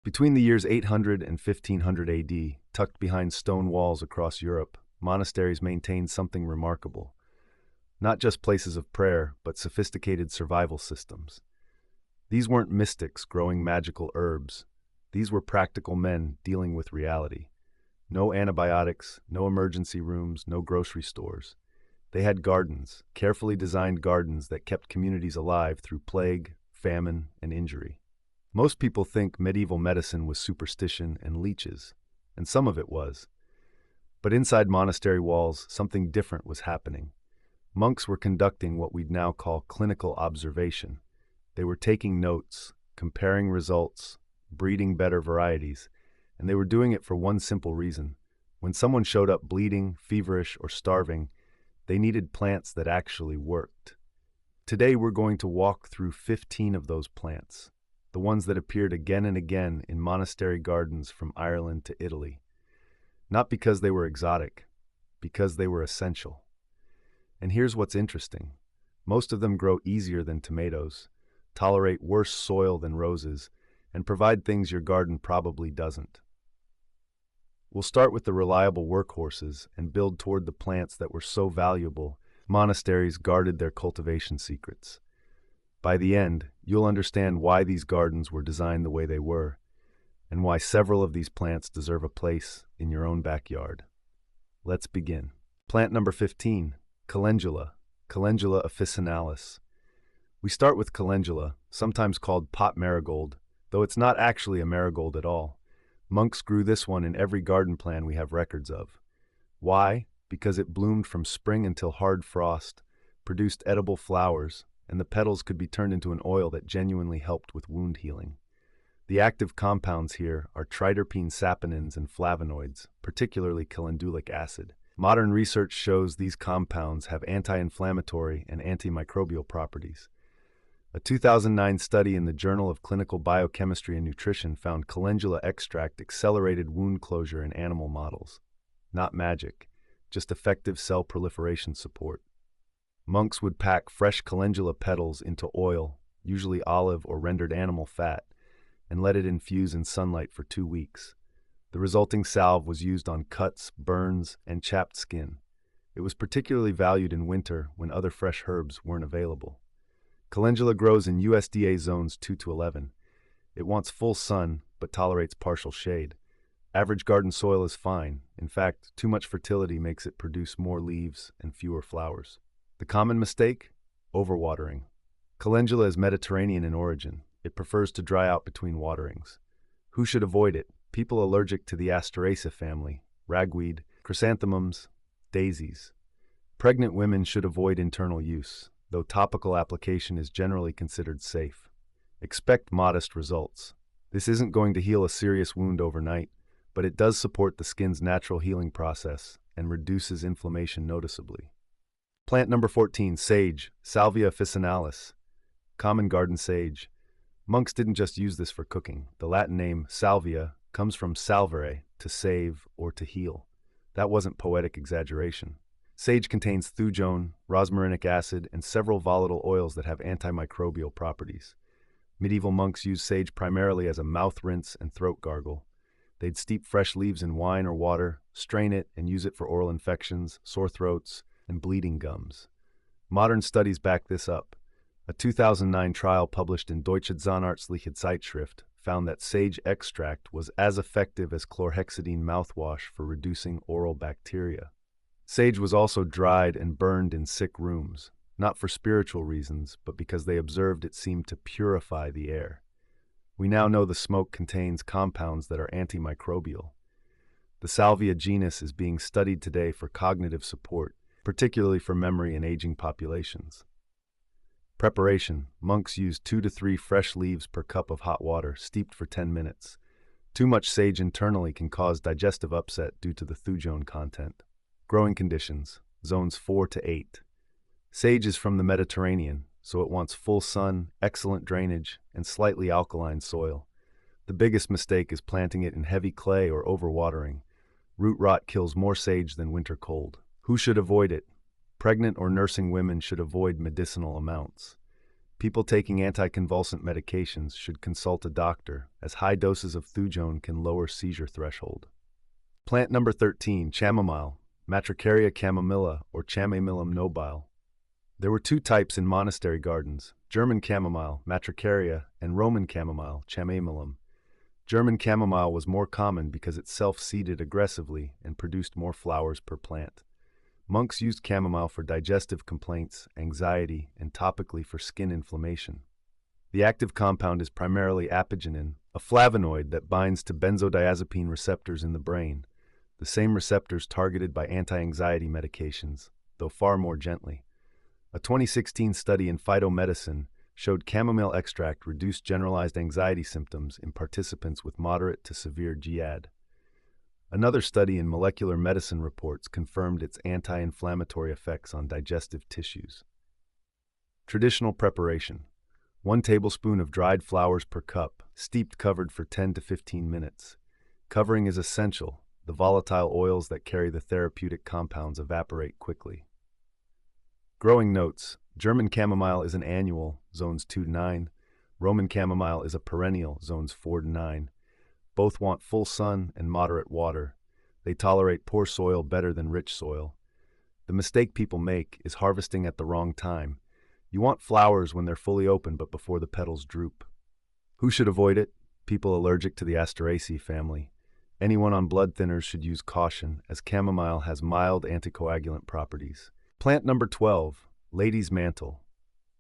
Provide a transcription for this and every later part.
Between the years 800 and 1500 AD, tucked behind stone walls across Europe, monasteries maintained something remarkable. Not just places of prayer, but sophisticated survival systems. These weren't mystics growing magical herbs. These were practical men dealing with reality. No antibiotics, no emergency rooms, no grocery stores. They had gardens, carefully designed gardens that kept communities alive through plague, famine, and injury. Most people think medieval medicine was superstition and leeches, and some of it was. But inside monastery walls, something different was happening. Monks were conducting what we'd now call clinical observation. They were taking notes, comparing results, breeding better varieties, and they were doing it for one simple reason. When someone showed up bleeding, feverish, or starving, they needed plants that actually worked. Today we're going to walk through 15 of those plants, the ones that appeared again and again in monastery gardens from Ireland to Italy. Not because they were exotic, because they were essential. And here's what's interesting. Most of them grow easier than tomatoes, tolerate worse soil than roses, and provide things your garden probably doesn't. We'll start with the reliable workhorses and build toward the plants that were so valuable, monasteries guarded their cultivation secrets. By the end, you'll understand why these gardens were designed the way they were, and why several of these plants deserve a place in your own backyard. Let's begin. Plant number 15, calendula, Calendula officinalis. We start with calendula, sometimes called pot marigold, though it's not actually a marigold at all. Monks grew this one in every garden plan we have records of. Why? Because it bloomed from spring until hard frost, produced edible flowers, and the petals could be turned into an oil that genuinely helped with wound healing. The active compounds here are triterpene saponins and flavonoids, particularly calendulic acid. Modern research shows these compounds have anti-inflammatory and antimicrobial properties. A 2009 study in the Journal of Clinical Biochemistry and Nutrition found calendula extract accelerated wound closure in animal models. Not magic, just effective cell proliferation support. Monks would pack fresh calendula petals into oil, usually olive or rendered animal fat, and let it infuse in sunlight for 2 weeks. The resulting salve was used on cuts, burns, and chapped skin. It was particularly valued in winter when other fresh herbs weren't available. Calendula grows in USDA zones 2 to 11. It wants full sun, but tolerates partial shade. Average garden soil is fine. In fact, too much fertility makes it produce more leaves and fewer flowers. The common mistake? Overwatering. Calendula is Mediterranean in origin. It prefers to dry out between waterings. Who should avoid it? People allergic to the Asteraceae family, ragweed, chrysanthemums, daisies. Pregnant women should avoid internal use, though topical application is generally considered safe. Expect modest results. This isn't going to heal a serious wound overnight, but it does support the skin's natural healing process and reduces inflammation noticeably. Plant number 14, sage, Salvia officinalis. Common garden sage. Monks didn't just use this for cooking. The Latin name salvia comes from salvare, to save or to heal. That wasn't poetic exaggeration. Sage contains thujone, rosmarinic acid, and several volatile oils that have antimicrobial properties. Medieval monks used sage primarily as a mouth rinse and throat gargle. They'd steep fresh leaves in wine or water, strain it, and use it for oral infections, sore throats, and bleeding gums. Modern studies back this up. A 2009 trial published in Deutsche Zahnarztliche Zeitschrift found that sage extract was as effective as chlorhexidine mouthwash for reducing oral bacteria. Sage was also dried and burned in sick rooms, not for spiritual reasons, but because they observed it seemed to purify the air. We now know the smoke contains compounds that are antimicrobial. The Salvia genus is being studied today for cognitive support, particularly for memory in aging populations. Preparation. Monks use 2 to 3 fresh leaves per cup of hot water, steeped for 10 minutes. Too much sage internally can cause digestive upset due to the thujone content. Growing conditions, zones 4 to 8. Sage is from the Mediterranean, so it wants full sun, excellent drainage, and slightly alkaline soil. The biggest mistake is planting it in heavy clay or overwatering. Root rot kills more sage than winter cold. Who should avoid it? Pregnant or nursing women should avoid medicinal amounts. People taking anticonvulsant medications should consult a doctor, as high doses of thujone can lower seizure threshold. Plant number 13, chamomile, Matricaria chamomilla or Chamomillum nobile. There were two types in monastery gardens, German chamomile, Matricaria, and Roman chamomile, Chamomillum. German chamomile was more common because it self-seeded aggressively and produced more flowers per plant. Monks used chamomile for digestive complaints, anxiety, and topically for skin inflammation. The active compound is primarily apigenin, a flavonoid that binds to benzodiazepine receptors in the brain, the same receptors targeted by anti-anxiety medications, though far more gently. A 2016 study in phytomedicine showed chamomile extract reduced generalized anxiety symptoms in participants with moderate to severe GAD. Another study in molecular medicine reports confirmed its anti-inflammatory effects on digestive tissues. Traditional preparation: 1 tablespoon of dried flowers per cup, steeped covered for 10 to 15 minutes. Covering is essential. The volatile oils that carry the therapeutic compounds evaporate quickly. Growing notes: German chamomile is an annual, zones 2 to 9. Roman chamomile is a perennial, zones 4 to 9. Both want full sun and moderate water. They tolerate poor soil better than rich soil. The mistake people make is harvesting at the wrong time. You want flowers when they're fully open but before the petals droop. Who should avoid it? People allergic to the Asteraceae family. Anyone on blood thinners should use caution, as chamomile has mild anticoagulant properties. Plant number 12, lady's mantle,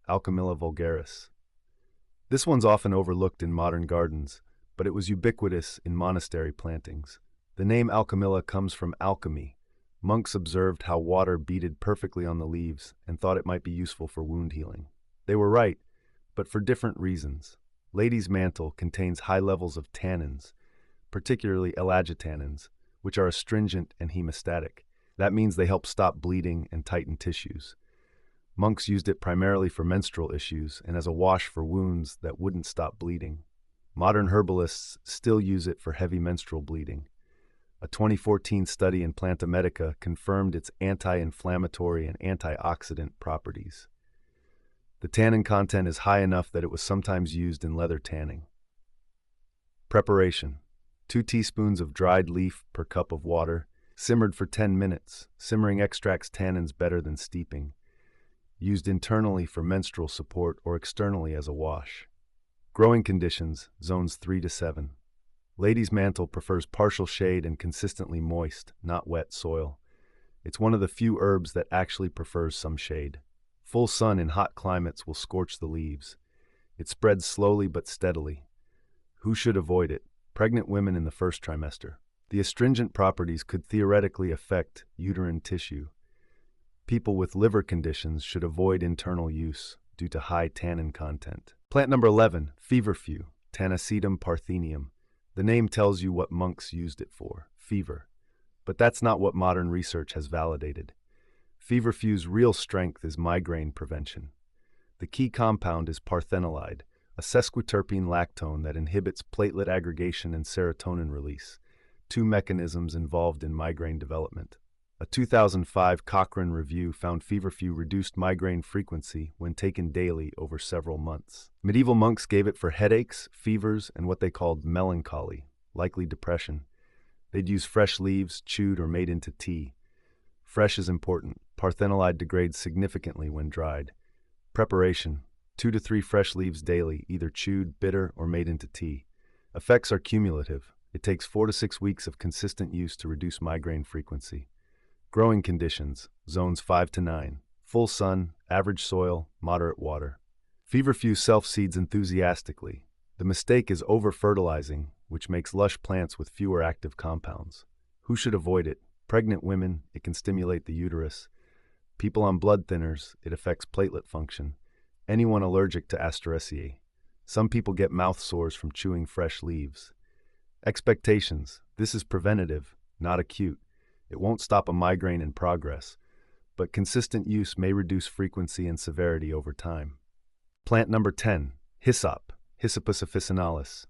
Alchemilla vulgaris. This one's often overlooked in modern gardens, but it was ubiquitous in monastery plantings. The name Alchemilla comes from alchemy. Monks observed how water beaded perfectly on the leaves and thought it might be useful for wound healing. They were right, but for different reasons. Lady's mantle contains high levels of tannins, particularly elagitannins, which are astringent and hemostatic. That means they help stop bleeding and tighten tissues. Monks used it primarily for menstrual issues and as a wash for wounds that wouldn't stop bleeding. Modern herbalists still use it for heavy menstrual bleeding. A 2014 study in Planta Medica confirmed its anti-inflammatory and antioxidant properties. The tannin content is high enough that it was sometimes used in leather tanning. Preparation: 2 teaspoons of dried leaf per cup of water, simmered for 10 minutes. Simmering extracts tannins better than steeping. Used internally for menstrual support or externally as a wash. Growing conditions, zones 3 to 7. Lady's mantle prefers partial shade and consistently moist, not wet soil. It's one of the few herbs that actually prefers some shade. Full sun in hot climates will scorch the leaves. It spreads slowly but steadily. Who should avoid it? Pregnant women in the first trimester. The astringent properties could theoretically affect uterine tissue. People with liver conditions should avoid internal use due to high tannin content. Plant number 11, feverfew, Tanacetum parthenium. The name tells you what monks used it for, fever. But that's not what modern research has validated. Feverfew's real strength is migraine prevention. The key compound is parthenolide, a sesquiterpene lactone that inhibits platelet aggregation and serotonin release, 2 mechanisms involved in migraine development. A 2005 Cochrane review found feverfew reduced migraine frequency when taken daily over several months. Medieval monks gave it for headaches, fevers, and what they called melancholy, likely depression. They'd use fresh leaves, chewed or made into tea. Fresh is important. Parthenolide degrades significantly when dried. Preparation: 2 to 3 fresh leaves daily, either chewed, bitter, or made into tea. Effects are cumulative. It takes 4 to 6 weeks of consistent use to reduce migraine frequency. Growing conditions, zones 5 to 9. Full sun, average soil, moderate water. Feverfew self-seeds enthusiastically. The mistake is over-fertilizing, which makes lush plants with fewer active compounds. Who should avoid it? Pregnant women, it can stimulate the uterus. People on blood thinners, it affects platelet function. Anyone allergic to Asteraceae. Some people get mouth sores from chewing fresh leaves. Expectations: this is preventative, not acute. It won't stop a migraine in progress, but consistent use may reduce frequency and severity over time. Plant number 10, hyssop, Hyssopus officinalis.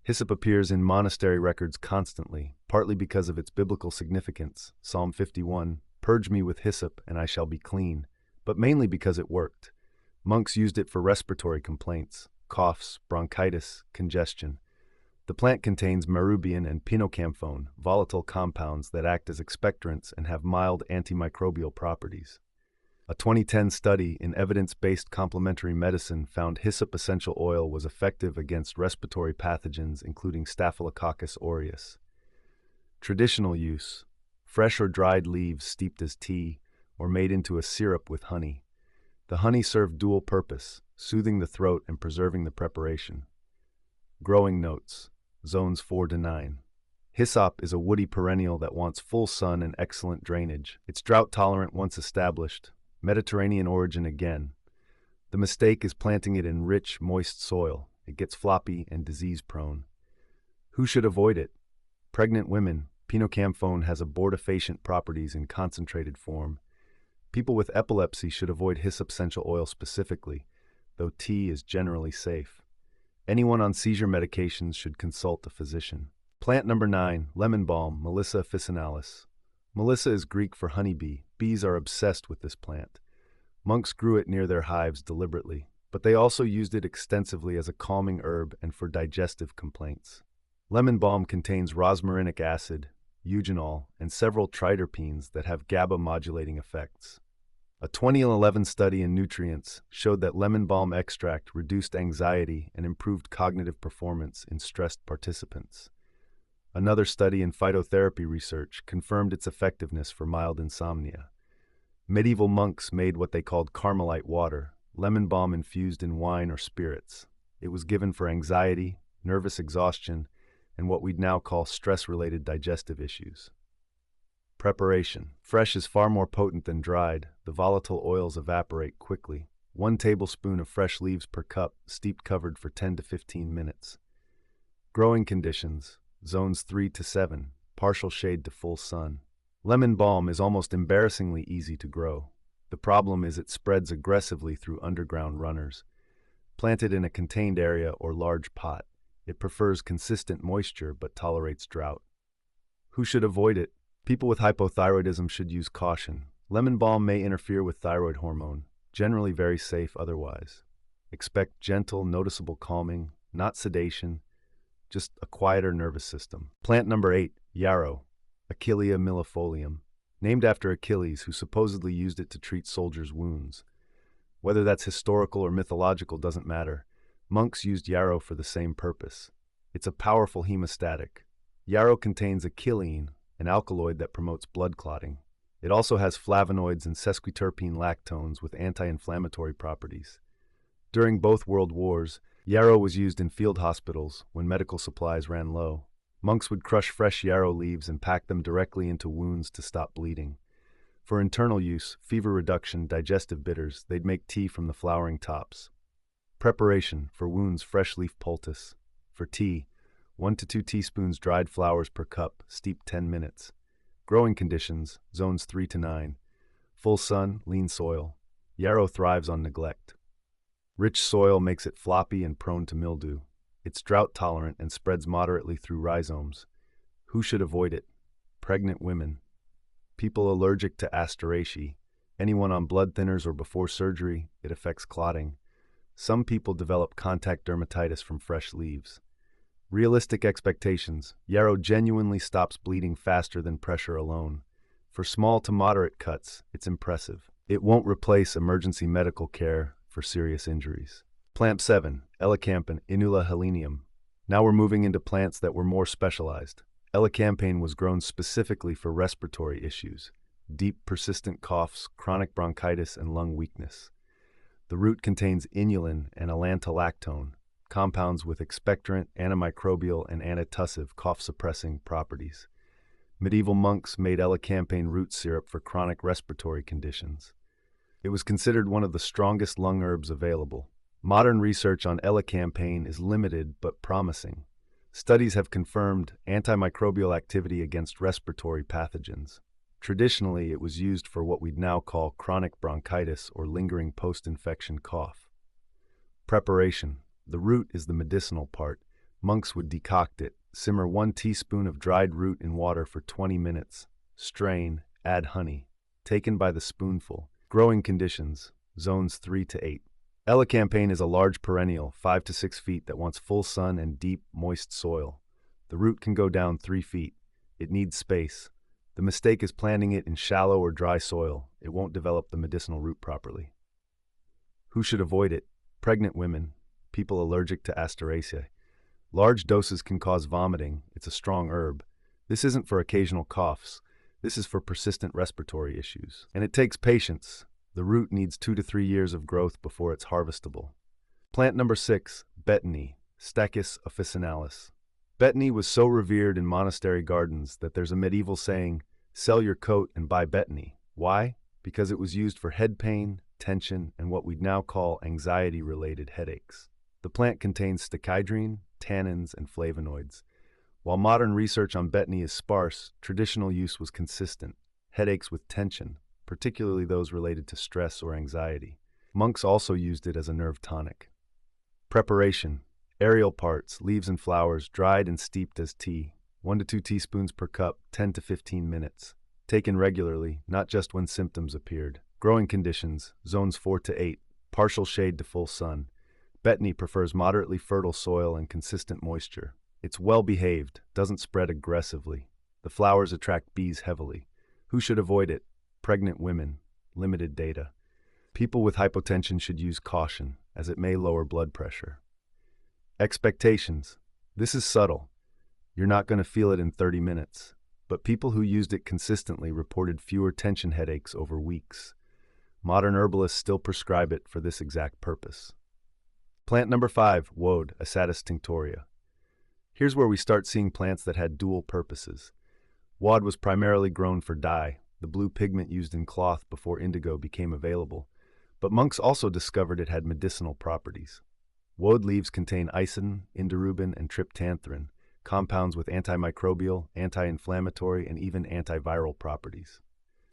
Hyssop appears in monastery records constantly, partly because of its biblical significance. Psalm 51, "Purge me with hyssop, and I shall be clean," but mainly because it worked. Monks used it for respiratory complaints, coughs, bronchitis, congestion. The plant contains marubian and pinocamphone, volatile compounds that act as expectorants and have mild antimicrobial properties. A 2010 study in evidence-based complementary medicine found hyssop essential oil was effective against respiratory pathogens including Staphylococcus aureus. Traditional use: fresh or dried leaves steeped as tea or made into a syrup with honey. The honey served dual purpose, soothing the throat and preserving the preparation. Growing notes: zones 4 to 9. Hyssop is a woody perennial that wants full sun and excellent drainage. It's drought-tolerant once established. Mediterranean origin again. The mistake is planting it in rich, moist soil. It gets floppy and disease-prone. Who should avoid it? Pregnant women. Pinocamphone has abortifacient properties in concentrated form. People with epilepsy should avoid hyssop essential oil specifically, though tea is generally safe. Anyone on seizure medications should consult a physician. Plant number 9, lemon balm, Melissa officinalis. Melissa is Greek for honeybee. Bees are obsessed with this plant. Monks grew it near their hives deliberately, but they also used it extensively as a calming herb and for digestive complaints. Lemon balm contains rosmarinic acid, eugenol, and several triterpenes that have GABA-modulating effects. A 2011 study in Nutrients showed that lemon balm extract reduced anxiety and improved cognitive performance in stressed participants. Another study in phytotherapy research confirmed its effectiveness for mild insomnia. Medieval monks made what they called Carmelite water, lemon balm infused in wine or spirits. It was given for anxiety, nervous exhaustion, and what we'd now call stress-related digestive issues. Preparation. Fresh is far more potent than dried. The volatile oils evaporate quickly. 1 tablespoon of fresh leaves per cup, steeped covered for 10 to 15 minutes. Growing conditions: zones 3 to 7, partial shade to full sun. Lemon balm is almost embarrassingly easy to grow. The problem is it spreads aggressively through underground runners. Planted in a contained area or large pot, it prefers consistent moisture but tolerates drought. Who should avoid it? People with hypothyroidism should use caution. Lemon balm may interfere with thyroid hormone, generally very safe otherwise. Expect gentle, noticeable calming, not sedation, just a quieter nervous system. Plant number 8, yarrow, Achillea millefolium, named after Achilles, who supposedly used it to treat soldiers' wounds. Whether that's historical or mythological doesn't matter. Monks used yarrow for the same purpose. It's a powerful hemostatic. Yarrow contains achillein, an alkaloid that promotes blood clotting. It also has flavonoids and sesquiterpene lactones with anti-inflammatory properties. During both World Wars, yarrow was used in field hospitals when medical supplies ran low. Monks would crush fresh yarrow leaves and pack them directly into wounds to stop bleeding. For internal use, fever reduction, digestive bitters, they'd make tea from the flowering tops. Preparation: for wounds, fresh leaf poultice. For tea, 1 to 2 teaspoons dried flowers per cup, steep 10 minutes. Growing conditions: zones 3 to 9. Full sun, lean soil. Yarrow thrives on neglect. Rich soil makes it floppy and prone to mildew. It's drought-tolerant and spreads moderately through rhizomes. Who should avoid it? Pregnant women. People allergic to Asteraceae. Anyone on blood thinners or before surgery. It affects clotting. Some people develop contact dermatitis from fresh leaves. Realistic expectations: yarrow genuinely stops bleeding faster than pressure alone. For small to moderate cuts, it's impressive. It won't replace emergency medical care for serious injuries. Plant 7, elecampane, Inula helenium. Now we're moving into plants that were more specialized. Elecampane was grown specifically for respiratory issues: deep, persistent coughs, chronic bronchitis, and lung weakness. The root contains inulin and allantollactone, compounds with expectorant, antimicrobial, and antitussive cough-suppressing properties. Medieval monks made elecampane root syrup for chronic respiratory conditions. It was considered one of the strongest lung herbs available. Modern research on elecampane is limited but promising. Studies have confirmed antimicrobial activity against respiratory pathogens. Traditionally, it was used for what we'd now call chronic bronchitis or lingering post-infection cough. Preparation: the root is the medicinal part. Monks would decoct it. Simmer 1 teaspoon of dried root in water for 20 minutes. Strain, add honey. Taken by the spoonful. Growing conditions: zones 3 to 8. Elecampane is a large perennial, 5 to 6 feet, that wants full sun and deep, moist soil. The root can go down 3 feet. It needs space. The mistake is planting it in shallow or dry soil. It won't develop the medicinal root properly. Who should avoid it? Pregnant women, people allergic to Asteraceae. Large doses can cause vomiting. It's a strong herb. This isn't for occasional coughs. This is for persistent respiratory issues. And it takes patience. The root needs 2 to 3 years of growth before it's harvestable. Plant number 6, betony, Stachys officinalis. Betony was so revered in monastery gardens that there's a medieval saying, "Sell your coat and buy betony." Why? Because it was used for head pain, tension, and what we'd now call anxiety-related headaches. The plant contains stachydrine, tannins, and flavonoids. While modern research on betony is sparse, traditional use was consistent. Headaches with tension, particularly those related to stress or anxiety. Monks also used it as a nerve tonic. Preparation: aerial parts, leaves and flowers, dried and steeped as tea. 1 to 2 teaspoons per cup, 10 to 15 minutes. Taken regularly, not just when symptoms appeared. Growing conditions: zones 4 to 8, partial shade to full sun. Betony prefers moderately fertile soil and consistent moisture. It's well-behaved, doesn't spread aggressively. The flowers attract bees heavily. Who should avoid it? Pregnant women. Limited data. People with hypotension should use caution, as it may lower blood pressure. Expectations: this is subtle. You're not going to feel it in 30 minutes. But people who used it consistently reported fewer tension headaches over weeks. Modern herbalists still prescribe it for this exact purpose. Plant number 5, woad, Asatis tinctoria. Here's where we start seeing plants that had dual purposes. Woad was primarily grown for dye, the blue pigment used in cloth before indigo became available, but monks also discovered it had medicinal properties. Woad leaves contain icin, indirubin, and tryptantharin, compounds with antimicrobial, anti-inflammatory, and even antiviral properties.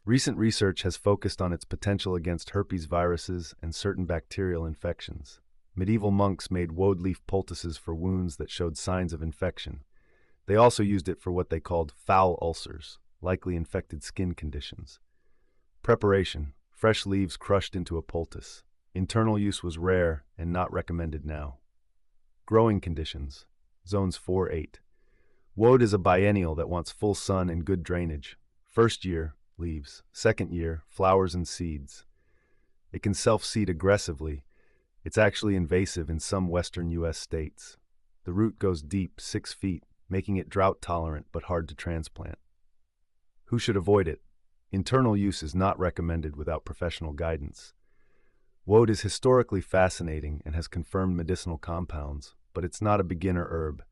Recent research has focused on its potential against herpes viruses and certain bacterial infections. Medieval monks made woad leaf poultices for wounds that showed signs of infection. They also used it for what they called foul ulcers, likely infected skin conditions. Preparation: fresh leaves crushed into a poultice. Internal use was rare and not recommended now. Growing conditions: zones 4-8. Woad is a biennial that wants full sun and good drainage. First year, leaves. Second year, flowers and seeds. It can self-seed aggressively. It's actually invasive in some western U.S. states. The root goes deep, 6 feet, making it drought-tolerant but hard to transplant. Who should avoid it? Internal use is not recommended without professional guidance. Woad is historically fascinating and has confirmed medicinal compounds, but it's not a beginner herb.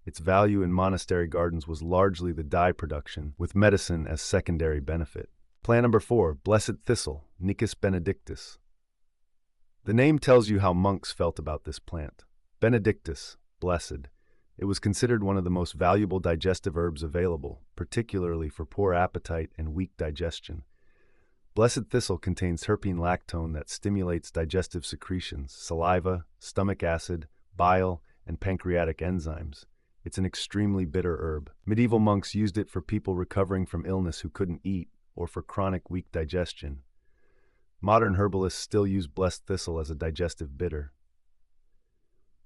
Its value in monastery gardens was largely the dye production, with medicine as secondary benefit. Plant number 4, blessed thistle, Nicus benedictus. The name tells you how monks felt about this plant. Benedictus, blessed. It was considered one of the most valuable digestive herbs available, particularly for poor appetite and weak digestion. Blessed thistle contains terpene lactone that stimulates digestive secretions, saliva, stomach acid, bile, and pancreatic enzymes. It's an extremely bitter herb. Medieval monks used it for people recovering from illness who couldn't eat, or for chronic weak digestion. Modern herbalists still use blessed thistle as a digestive bitter.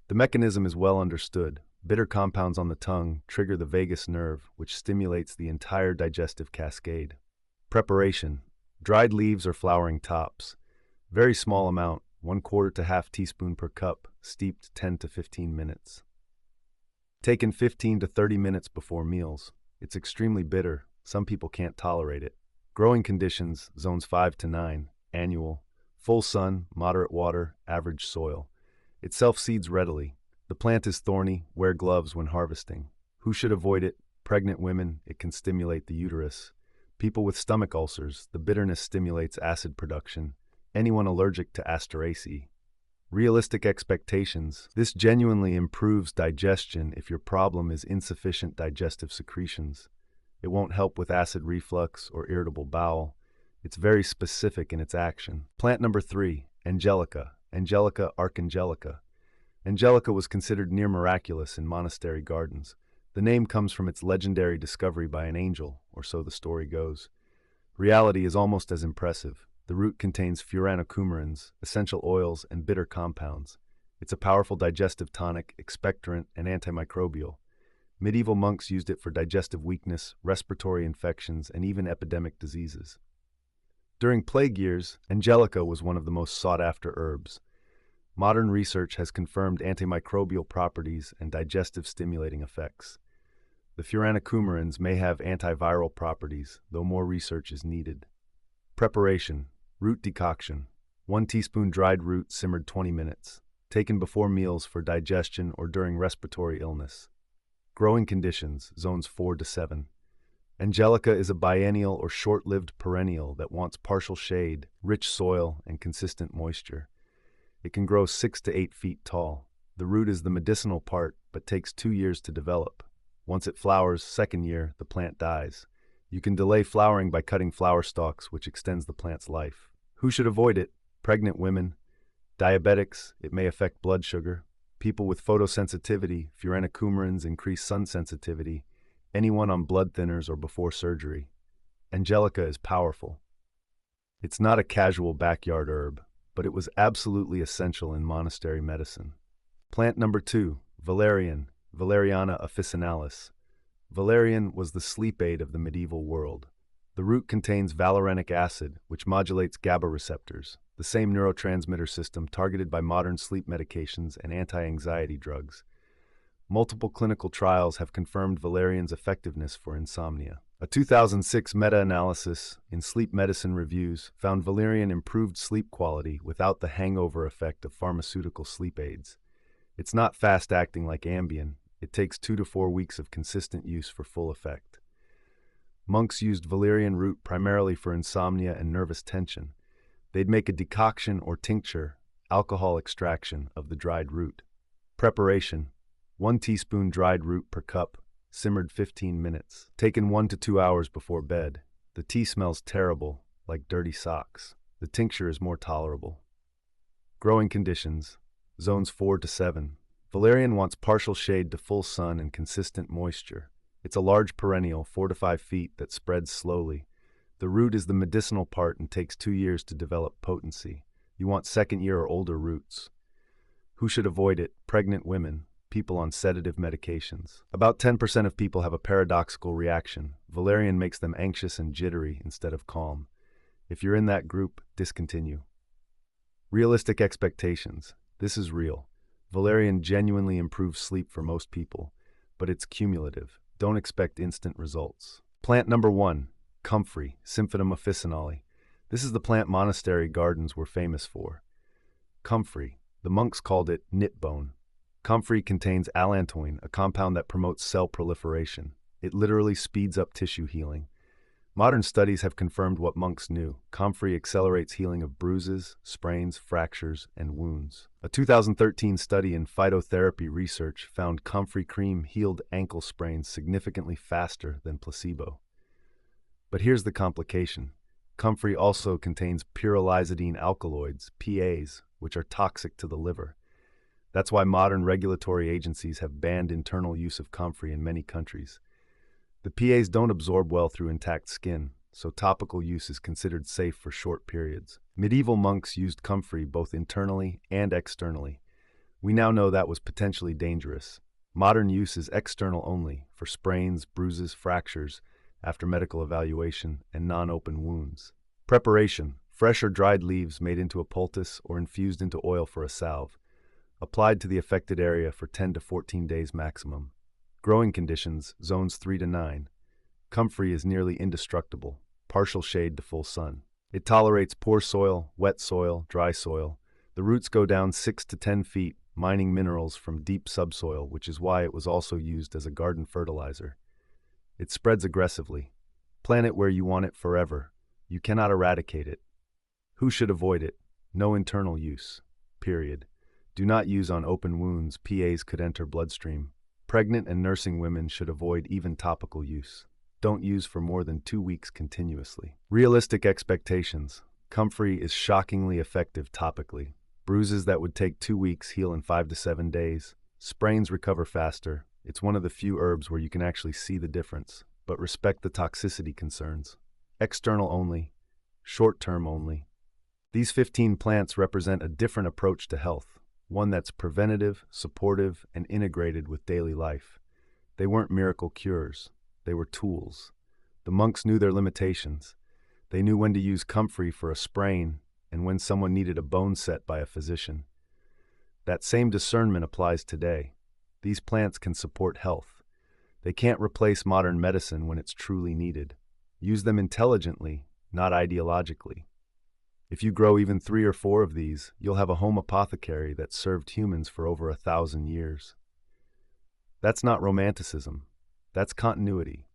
The mechanism is well understood. Bitter compounds on the tongue trigger the vagus nerve, which stimulates the entire digestive cascade. Preparation: dried leaves or flowering tops. Very small amount, 1/4 to ½ teaspoon per cup, steeped 10 to 15 minutes. Taken 15 to 30 minutes before meals. It's extremely bitter. Some people can't tolerate it. Growing conditions: zones 5 to 9, annual, full sun, moderate water, average soil. It self-seeds readily. The plant is thorny. Wear gloves when harvesting. Who should avoid it? Pregnant women. It can stimulate the uterus. People with stomach ulcers. The bitterness stimulates acid production. Anyone allergic to Asteraceae. Realistic expectations: this genuinely improves digestion if your problem is insufficient digestive secretions. It won't help with acid reflux or irritable bowel. It's very specific in its action. Plant number 3, Angelica, Angelica archangelica. Angelica was considered near miraculous in monastery gardens. The name comes from its legendary discovery by an angel, or so the story goes. Reality is almost as impressive. The root contains furanocoumarins, essential oils, and bitter compounds. It's a powerful digestive tonic, expectorant, and antimicrobial. Medieval monks used it for digestive weakness, respiratory infections, and even epidemic diseases. During plague years, angelica was one of the most sought-after herbs. Modern research has confirmed antimicrobial properties and digestive stimulating effects. The furanocoumarins may have antiviral properties, though more research is needed. Preparation: root decoction. 1 teaspoon dried root simmered 20 minutes. Taken before meals for digestion or during respiratory illness. Growing conditions, zones 4 to 7. Angelica is a biennial or short-lived perennial that wants partial shade, rich soil, and consistent moisture. It can grow 6 to 8 feet tall. The root is the medicinal part, but takes 2 years to develop. Once it flowers, second year, the plant dies. You can delay flowering by cutting flower stalks, which extends the plant's life. Who should avoid it? Pregnant women. Diabetics, it may affect blood sugar. People with photosensitivity, furanocoumarins increase sun sensitivity. Anyone on blood thinners or before surgery. Angelica is powerful. It's not a casual backyard herb, but it was absolutely essential in monastery medicine. Plant number 2, valerian, Valeriana officinalis. Valerian was the sleep aid of the medieval world. The root contains valerianic acid, which modulates GABA receptors, the same neurotransmitter system targeted by modern sleep medications and anti-anxiety drugs. Multiple clinical trials have confirmed valerian's effectiveness for insomnia. A 2006 meta-analysis in Sleep Medicine Reviews found valerian improved sleep quality without the hangover effect of pharmaceutical sleep aids. It's not fast-acting like Ambien. It takes 2 to 4 weeks of consistent use for full effect. Monks used valerian root primarily for insomnia and nervous tension. They'd make a decoction or tincture, alcohol extraction, of the dried root. Preparation: 1 teaspoon dried root per cup, simmered 15 minutes. Taken 1 to 2 hours before bed. The tea smells terrible, like dirty socks. The tincture is more tolerable. Growing conditions, zones 4 to 7. Valerian wants partial shade to full sun and consistent moisture. It's a large perennial, 4 to 5 feet, that spreads slowly. The root is the medicinal part and takes 2 years to develop potency. You want second-year or older roots. Who should avoid it? Pregnant women, people on sedative medications. About 10% of people have a paradoxical reaction. Valerian makes them anxious and jittery instead of calm. If you're in that group, discontinue. Realistic expectations. This is real. Valerian genuinely improves sleep for most people, but it's cumulative. Don't expect instant results. Plant number 1, comfrey, Symphytum officinale. This is the plant monastery gardens were famous for. Comfrey, the monks called it knit bone. Comfrey contains allantoin, a compound that promotes cell proliferation. It literally speeds up tissue healing. Modern studies have confirmed what monks knew. Comfrey accelerates healing of bruises, sprains, fractures, and wounds. A 2013 study in phytotherapy research found comfrey cream healed ankle sprains significantly faster than placebo. But here's the complication. Comfrey also contains pyrrolizidine alkaloids, PAs, which are toxic to the liver. That's why modern regulatory agencies have banned internal use of comfrey in many countries. The PAs don't absorb well through intact skin, so topical use is considered safe for short periods. Medieval monks used comfrey both internally and externally. We now know that was potentially dangerous. Modern use is external only, for sprains, bruises, fractures, after medical evaluation, and non-open wounds. Preparation: fresh or dried leaves made into a poultice or infused into oil for a salve. Applied to the affected area for 10 to 14 days maximum. Growing conditions, zones 3 to 9. Comfrey is nearly indestructible, partial shade to full sun. It tolerates poor soil, wet soil, dry soil. The roots go down 6 to 10 feet, mining minerals from deep subsoil, which is why it was also used as a garden fertilizer. It spreads aggressively. Plant it where you want it forever. You cannot eradicate it. Who should avoid it? No internal use. Period. Do not use on open wounds. PAs could enter bloodstream. Pregnant and nursing women should avoid even topical use. Don't use for more than 2 weeks continuously. Realistic expectations. Comfrey is shockingly effective topically. Bruises that would take 2 weeks heal in 5 to 7 days. Sprains recover faster. It's one of the few herbs where you can actually see the difference, but respect the toxicity concerns. External only. Short-term only. These 15 plants represent a different approach to health, one that's preventative, supportive, and integrated with daily life. They weren't miracle cures. They were tools. The monks knew their limitations. They knew when to use comfrey for a sprain and when someone needed a bone set by a physician. That same discernment applies today. These plants can support health. They can't replace modern medicine when it's truly needed. Use them intelligently, not ideologically. If you grow even 3 or 4 of these, you'll have a home apothecary that served humans for over 1,000 years. That's not romanticism. That's continuity.